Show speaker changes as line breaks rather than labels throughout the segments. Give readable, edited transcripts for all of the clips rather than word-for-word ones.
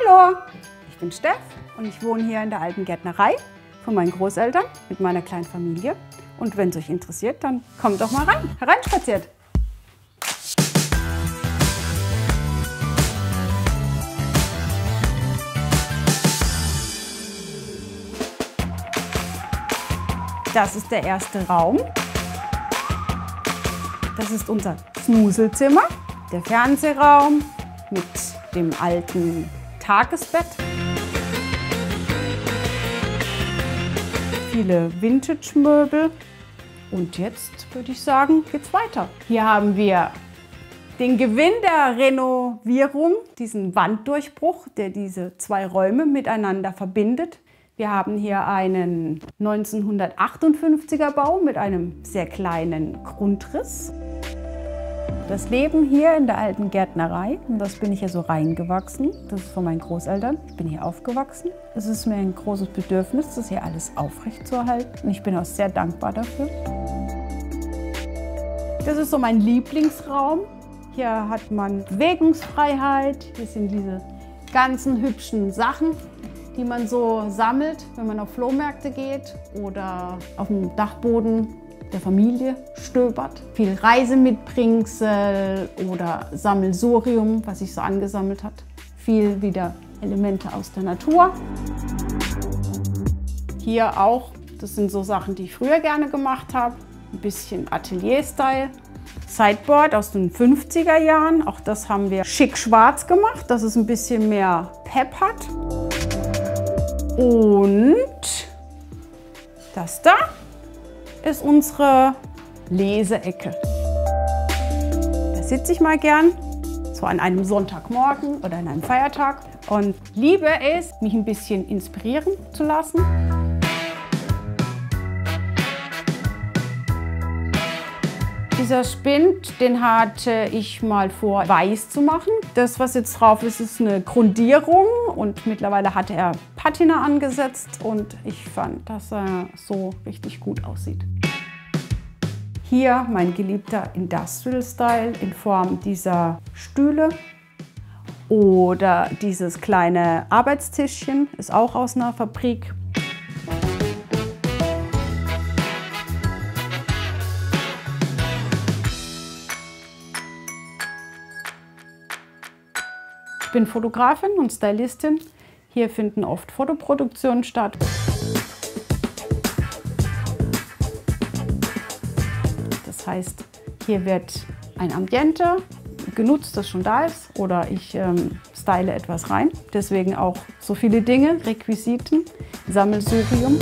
Hallo, ich bin Steff und ich wohne hier in der alten Gärtnerei von meinen Großeltern mit meiner kleinen Familie. Und wenn es euch interessiert, dann kommt doch mal rein, hereinspaziert. Das ist der erste Raum. Das ist unser Snuselzimmer, der Fernsehraum mit dem alten Tagesbett. Viele Vintage-Möbel. Und jetzt würde ich sagen, geht's weiter. Hier haben wir den Gewinn der Renovierung, diesen Wanddurchbruch, der diese zwei Räume miteinander verbindet. Wir haben hier einen 1958er Bau mit einem sehr kleinen Grundriss. Das Leben hier in der alten Gärtnerei, und das bin ich ja so reingewachsen, das ist von meinen Großeltern, ich bin hier aufgewachsen. Es ist mir ein großes Bedürfnis, das hier alles aufrechtzuerhalten und ich bin auch sehr dankbar dafür. Das ist so mein Lieblingsraum. Hier hat man Bewegungsfreiheit, hier sind diese ganzen hübschen Sachen, die man so sammelt, wenn man auf Flohmärkte geht oder auf dem Dachboden der Familie stöbert. Viel Reisemitbringsel oder Sammelsurium, was sich so angesammelt hat. Viel wieder Elemente aus der Natur. Hier auch, das sind so Sachen, die ich früher gerne gemacht habe. Ein bisschen Atelier-Style. Sideboard aus den 50er Jahren. Auch das haben wir schick schwarz gemacht, dass es ein bisschen mehr Pep hat. Und das da ist unsere Leseecke. Da sitze ich mal gern, so an einem Sonntagmorgen oder an einem Feiertag und liebe es, mich ein bisschen inspirieren zu lassen. Dieser Spind, den hatte ich mal vor, weiß zu machen. Das, was jetzt drauf ist, ist eine Grundierung und mittlerweile hatte er Patina angesetzt und ich fand, dass er so richtig gut aussieht. Hier mein geliebter Industrial Style in Form dieser Stühle oder dieses kleine Arbeitstischchen, ist auch aus einer Fabrik. Ich bin Fotografin und Stylistin. Hier finden oft Fotoproduktionen statt. Das heißt, hier wird ein Ambiente genutzt, das schon da ist, oder ich style etwas rein. Deswegen auch so viele Dinge, Requisiten, Sammelsurium.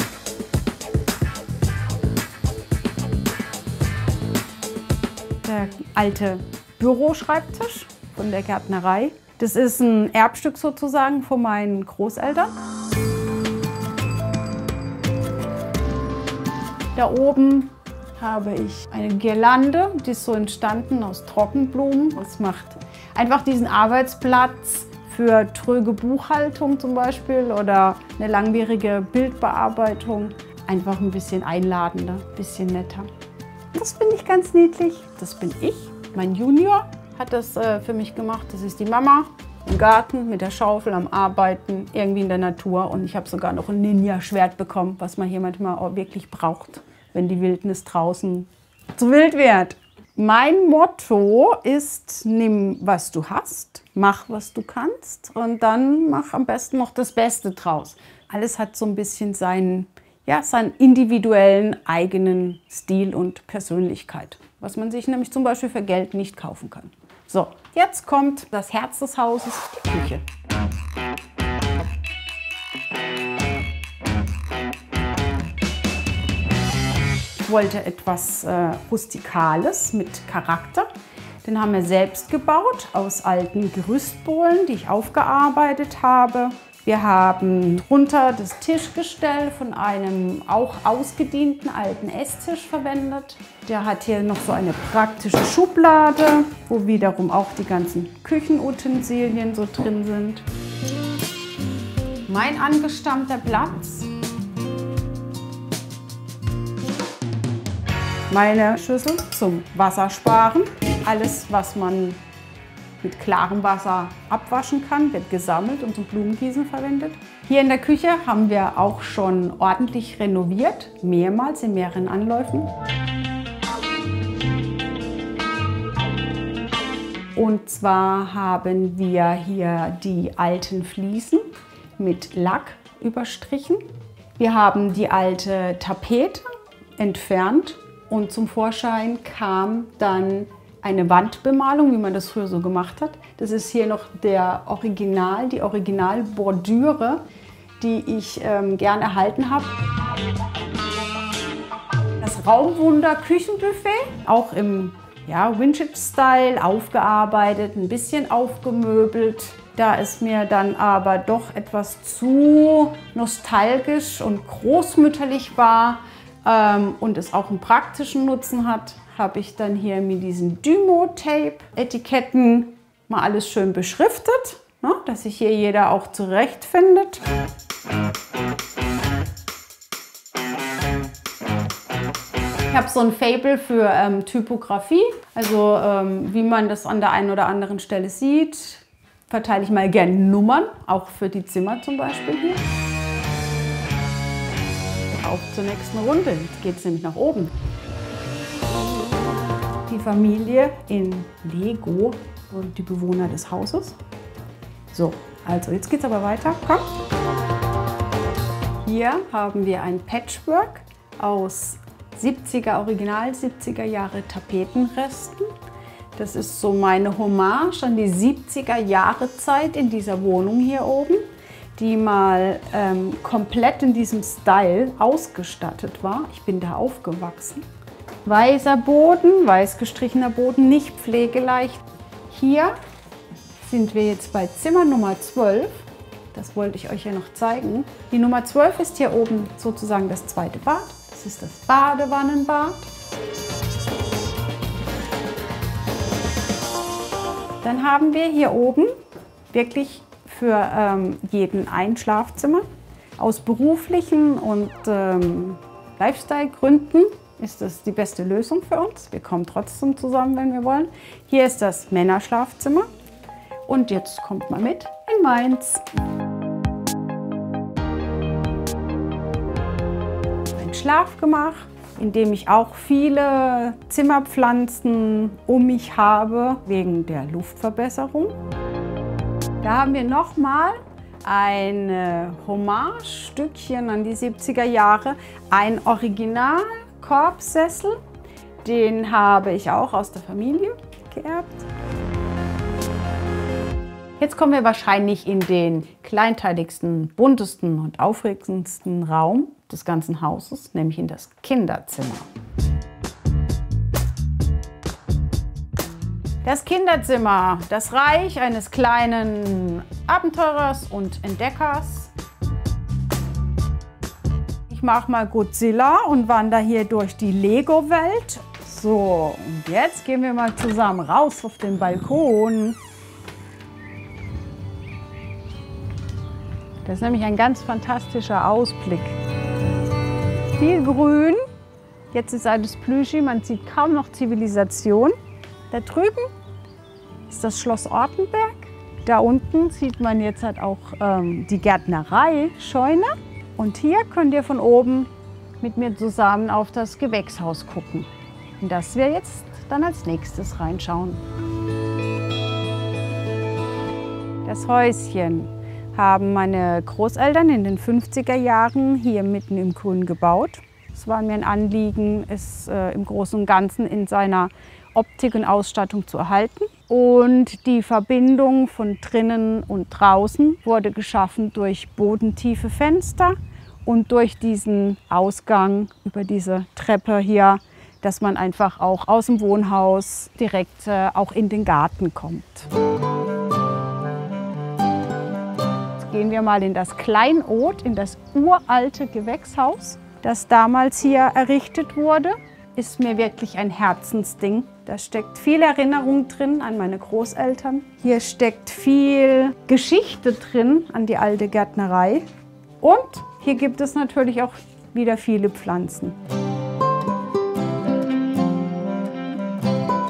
Der alte Büroschreibtisch von der Gärtnerei. Das ist ein Erbstück sozusagen von meinen Großeltern. Da oben habe ich eine Girlande, die ist so entstanden aus Trockenblumen. Das macht einfach diesen Arbeitsplatz für tröge Buchhaltung zum Beispiel oder eine langwierige Bildbearbeitung einfach ein bisschen einladender, ein bisschen netter. Das finde ich ganz niedlich. Das bin ich, mein Junior hat das für mich gemacht. Das ist die Mama im Garten mit der Schaufel am Arbeiten, irgendwie in der Natur. Und ich habe sogar noch ein Ninja-Schwert bekommen, was man hier manchmal auch wirklich braucht, wenn die Wildnis draußen zu wild wird. Mein Motto ist, nimm, was du hast, mach, was du kannst und dann mach am besten noch das Beste draus. Alles hat so ein bisschen seinen individuellen eigenen Stil und Persönlichkeit, was man sich nämlich zum Beispiel für Geld nicht kaufen kann. So, jetzt kommt das Herz des Hauses, die Küche. Ich wollte etwas Rustikales mit Charakter. Den haben wir selbst gebaut aus alten Gerüstbohlen, die ich aufgearbeitet habe. Wir haben drunter das Tischgestell von einem auch ausgedienten alten Esstisch verwendet. Der hat hier noch so eine praktische Schublade, wo wiederum auch die ganzen Küchenutensilien so drin sind. Mein angestammter Platz. Meine Schüssel zum Wassersparen. Alles, was man mit klarem Wasser abwaschen kann, wird gesammelt und zum Blumengießen verwendet. Hier in der Küche haben wir auch schon ordentlich renoviert, mehrmals in mehreren Anläufen. Und zwar haben wir hier die alten Fliesen mit Lack überstrichen. Wir haben die alte Tapete entfernt und zum Vorschein kam dann eine Wandbemalung, wie man das früher so gemacht hat. Das ist hier noch die Originalbordüre, die ich gern erhalten habe. Das Raumwunder Küchenbuffet, auch im Vintage-Style, aufgearbeitet, ein bisschen aufgemöbelt. Da es mir dann aber doch etwas zu nostalgisch und großmütterlich war und es auch einen praktischen Nutzen hat, habe ich dann hier mit diesen Dymo-Tape-Etiketten mal alles schön beschriftet, ne, dass sich hier jeder auch zurechtfindet. Ich habe so ein Faible für Typografie, also wie man das an der einen oder anderen Stelle sieht, verteile ich mal gerne Nummern, auch für die Zimmer zum Beispiel hier. Auf zur nächsten Runde, jetzt geht es nämlich nach oben. Die Familie in Lego und die Bewohner des Hauses. So, also jetzt geht es aber weiter, komm. Hier haben wir ein Patchwork aus original 70er Jahre Tapetenresten. Das ist so meine Hommage an die 70er Jahre Zeit in dieser Wohnung hier oben, die mal komplett in diesem Style ausgestattet war. Ich bin da aufgewachsen. Weißer Boden, weiß gestrichener Boden, nicht pflegeleicht. Hier sind wir jetzt bei Zimmer Nummer 12. Das wollte ich euch ja noch zeigen. Die Nummer 12 ist hier oben sozusagen das zweite Bad. Das ist das Badewannenbad. Dann haben wir hier oben wirklich für jeden ein Schlafzimmer. Aus beruflichen und Lifestyle-Gründen ist das die beste Lösung für uns. Wir kommen trotzdem zusammen, wenn wir wollen. Hier ist das Männerschlafzimmer. Und jetzt kommt mal mit in meins. Ein Schlafgemach, in dem ich auch viele Zimmerpflanzen um mich habe, wegen der Luftverbesserung. Da haben wir nochmal ein Hommage-Stückchen an die 70er Jahre, ein Original-Korbsessel. Den habe ich auch aus der Familie geerbt. Jetzt kommen wir wahrscheinlich in den kleinteiligsten, buntesten und aufregendsten Raum des ganzen Hauses, nämlich in das Kinderzimmer. Das Kinderzimmer, das Reich eines kleinen Abenteurers und Entdeckers. Ich mache mal Godzilla und wandere hier durch die Lego-Welt. So, und jetzt gehen wir mal zusammen raus auf den Balkon. Das ist nämlich ein ganz fantastischer Ausblick. Viel Grün, jetzt ist alles Plüschi, man sieht kaum noch Zivilisation. Da drüben ist das Schloss Ortenberg. Da unten sieht man jetzt halt auch die Gärtnerei, Scheune. Und hier könnt ihr von oben mit mir zusammen auf das Gewächshaus gucken. In das wir jetzt dann als nächstes reinschauen. Das Häuschen haben meine Großeltern in den 50er Jahren hier mitten im Grün gebaut. Es war mir ein Anliegen, es im Großen und Ganzen in seiner Optik und Ausstattung zu erhalten. Und die Verbindung von drinnen und draußen wurde geschaffen durch bodentiefe Fenster und durch diesen Ausgang über diese Treppe hier, dass man einfach auch aus dem Wohnhaus direkt auch in den Garten kommt. Jetzt gehen wir mal in das Kleinod, in das uralte Gewächshaus, das damals hier errichtet wurde. Ist mir wirklich ein Herzensding. Da steckt viel Erinnerung drin an meine Großeltern. Hier steckt viel Geschichte drin an die alte Gärtnerei. Und hier gibt es natürlich auch wieder viele Pflanzen.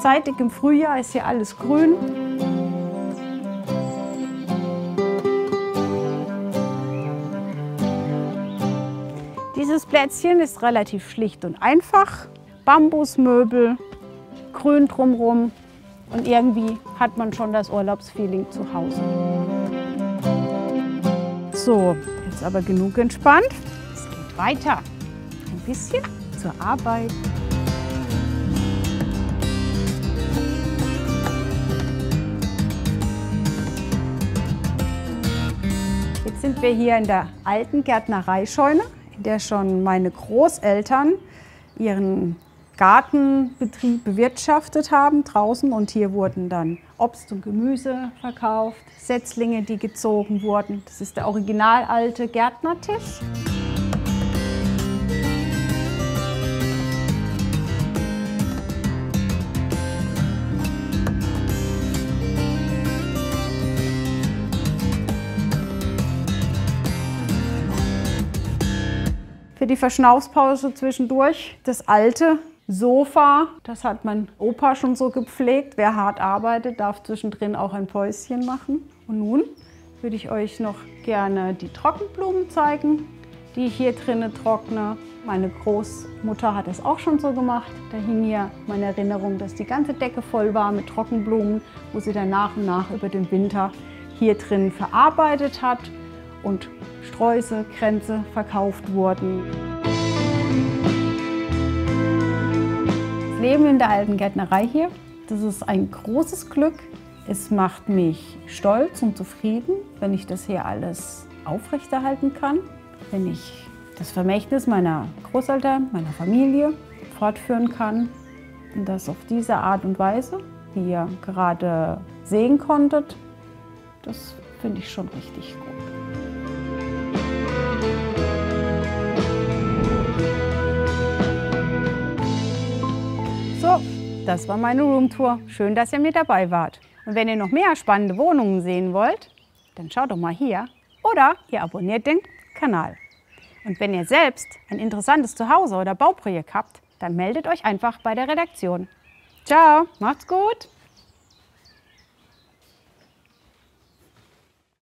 Zeitig im Frühjahr ist hier alles grün. Dieses Plätzchen ist relativ schlicht und einfach. Bambusmöbel, grün drumherum und irgendwie hat man schon das Urlaubsfeeling zu Hause. So, jetzt aber genug entspannt. Es geht weiter. Ein bisschen zur Arbeit. Jetzt sind wir hier in der alten Gärtnereischeune, in der schon meine Großeltern ihren Gartenbetrieb bewirtschaftet haben draußen. Und hier wurden dann Obst und Gemüse verkauft, Setzlinge, die gezogen wurden. Das ist der original alte Gärtnertisch. Für die Verschnaufspause zwischendurch das alte Sofa, das hat mein Opa schon so gepflegt. Wer hart arbeitet, darf zwischendrin auch ein Päuschen machen. Und nun würde ich euch noch gerne die Trockenblumen zeigen, die ich hier drinnen trockne. Meine Großmutter hat es auch schon so gemacht. Da hing hier meine Erinnerung, dass die ganze Decke voll war mit Trockenblumen, wo sie dann nach und nach über den Winter hier drin verarbeitet hat und Sträuße, Kränze verkauft wurden. Das Leben in der alten Gärtnerei hier, das ist ein großes Glück. Es macht mich stolz und zufrieden, wenn ich das hier alles aufrechterhalten kann, wenn ich das Vermächtnis meiner Großeltern, meiner Familie fortführen kann. Und das auf diese Art und Weise, wie ihr gerade sehen konntet, das finde ich schon richtig gut. So, das war meine Roomtour. Schön, dass ihr mit dabei wart. Und wenn ihr noch mehr spannende Wohnungen sehen wollt, dann schaut doch mal hier oder ihr abonniert den Kanal. Und wenn ihr selbst ein interessantes Zuhause oder Bauprojekt habt, dann meldet euch einfach bei der Redaktion. Ciao, macht's gut!